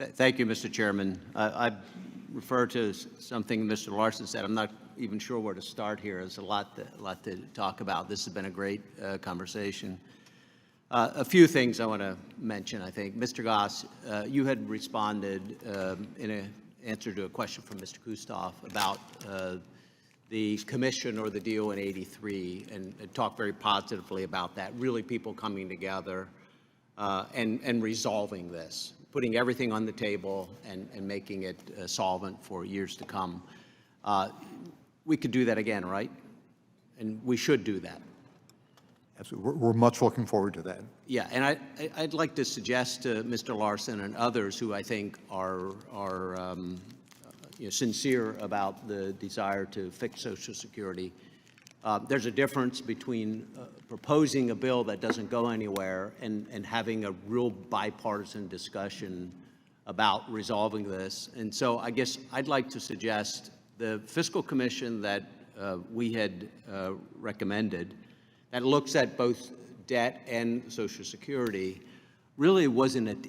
Thank you, Mr. Chairman. I refer to something Mr. Larson said. I'm not even sure where to start here. There's a lot to talk about. This has been a great conversation. A few things I want to mention, I think. Mr. Goss, you had responded in an answer to a question from Mr. Kustoff about the commission or the deal in '83 and talked very positively about that, really people coming together and resolving this, putting everything on the table and making it solvent for years to come. We could do that again, right? And we should do that. Absolutely. We're much looking forward to that. Yeah, and I'd like to suggest to Mr. Larson and others who I think are sincere about the desire to fix Social Security. There's a difference between proposing a bill that doesn't go anywhere and having a real bipartisan discussion about resolving this. And so I guess I'd like to suggest the Fiscal Commission that we had recommended that looks at both debt and Social Security really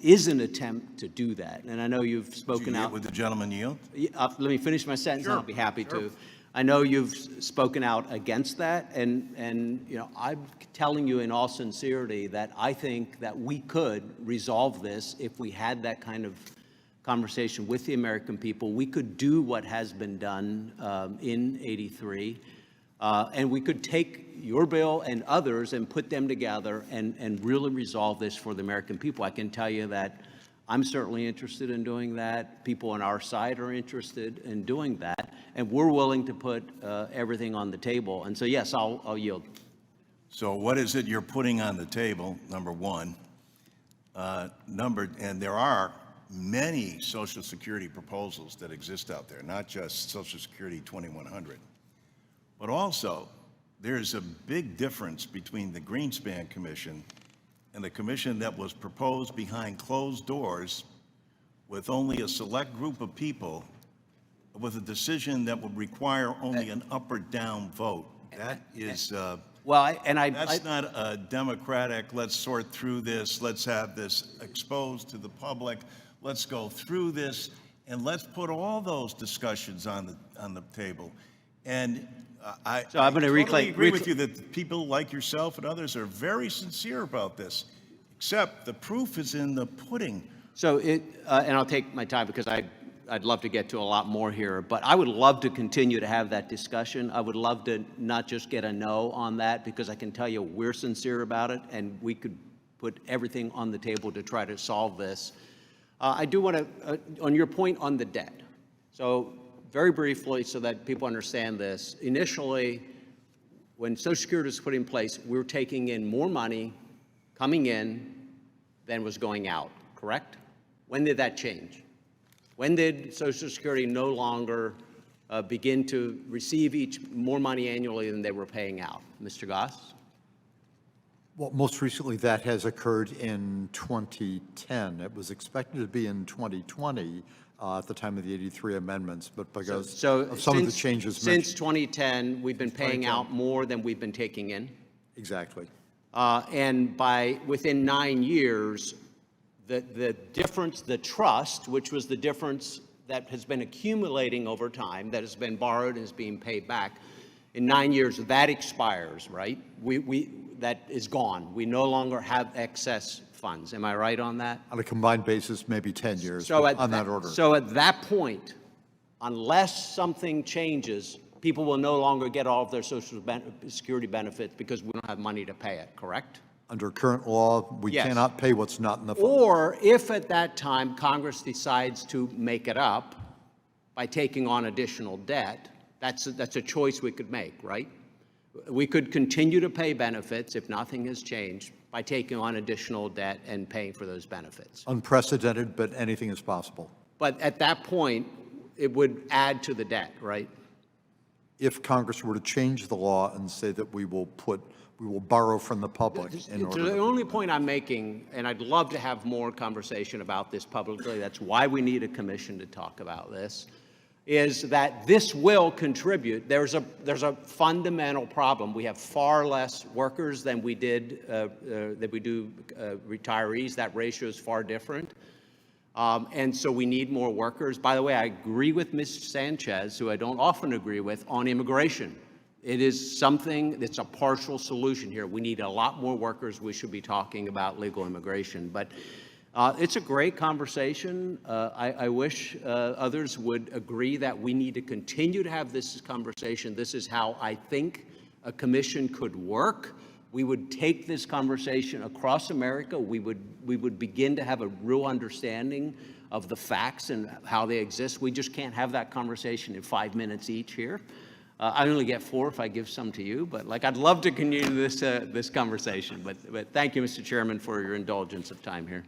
is an attempt to do that. And I know you've spoken out. Would the gentleman yield? Let me finish my sentence, Sure. and I'll be happy Sure. to. I know you've spoken out against that, and I'm telling you in all sincerity that I think that we could resolve this if we had that kind of conversation with the American people. We could do what has been done in '83, and we could take your bill and others and put them together and really resolve this for the American people. I can tell you that I'm certainly interested in doing that. People on our side are interested in doing that, and we're willing to put everything on the table. And so, yes, I'll yield. So what is it you're putting on the table, number one? And there are many Social Security proposals that exist out there, not just Social Security 2100. But also, there's a big difference between the Greenspan Commission and the commission that was proposed behind closed doors with only a select group of people with a decision that would require only an up or down vote. That is, that's not a democratic, let's sort through this, let's have this exposed to the public, let's go through this, and let's put all those discussions on the table. And I totally agree with you that people like yourself and others are very sincere about this, except the proof is in the pudding. So and I'll take my time because I'd love to get to a lot more here, but I would love to continue to have that discussion. I would love to not just get a no on that, because I can tell you we're sincere about it and we could put everything on the table to try to solve this. I do want to, on your point on the debt. So very briefly, so that people understand this, initially, when Social Security was put in place, we were taking in more money coming in than was going out, correct? When did that change? When did Social Security no longer begin to receive more money annually than they were paying out? Mr. Goss? Well, most recently, that has occurred in 2010. It was expected to be in 2020 at the time of the '83 amendments, but because of some of the changes since 2010, we've been paying out more than we've been taking in. Exactly. And within 9 years, the difference, the trust, which was the difference that has been accumulating over time, that has been borrowed and is being paid back, in 9 years, that expires, right? That is gone. We no longer have excess funds. Am I right on that? On a combined basis, maybe 10 years, so on that order. So at that point, unless something changes, people will no longer get all of their Social Security benefits because we don't have money to pay it, correct? Under current law, we cannot pay what's not in the fund. Or if at that time Congress decides to make it up by taking on additional debt, that's a choice we could make, right? We could continue to pay benefits if nothing has changed by taking on additional debt and paying for those benefits. Unprecedented, but anything is possible. But at that point, it would add to the debt, right? If Congress were to change the law and say that we will borrow from the public in order. The only point I'm making, and I'd love to have more conversation about this publicly, that's why we need a commission to talk about this, is that this will contribute. There's a fundamental problem. We have far less workers than we do retirees. That ratio is far different. And so we need more workers. By the way, I agree with Ms. Sanchez, who I don't often agree with, on immigration. It is something that's a partial solution here. We need a lot more workers. We should be talking about legal immigration. But it's a great conversation. I wish others would agree that we need to continue to have this conversation. This is how I think a commission could work. We would take this conversation across America. We would begin to have a real understanding of the facts and how they exist. We just can't have that conversation in 5 minutes each here. I only get 4 if I give some to you, but I'd love to continue this conversation. But thank you, Mr. Chairman, for your indulgence of time here.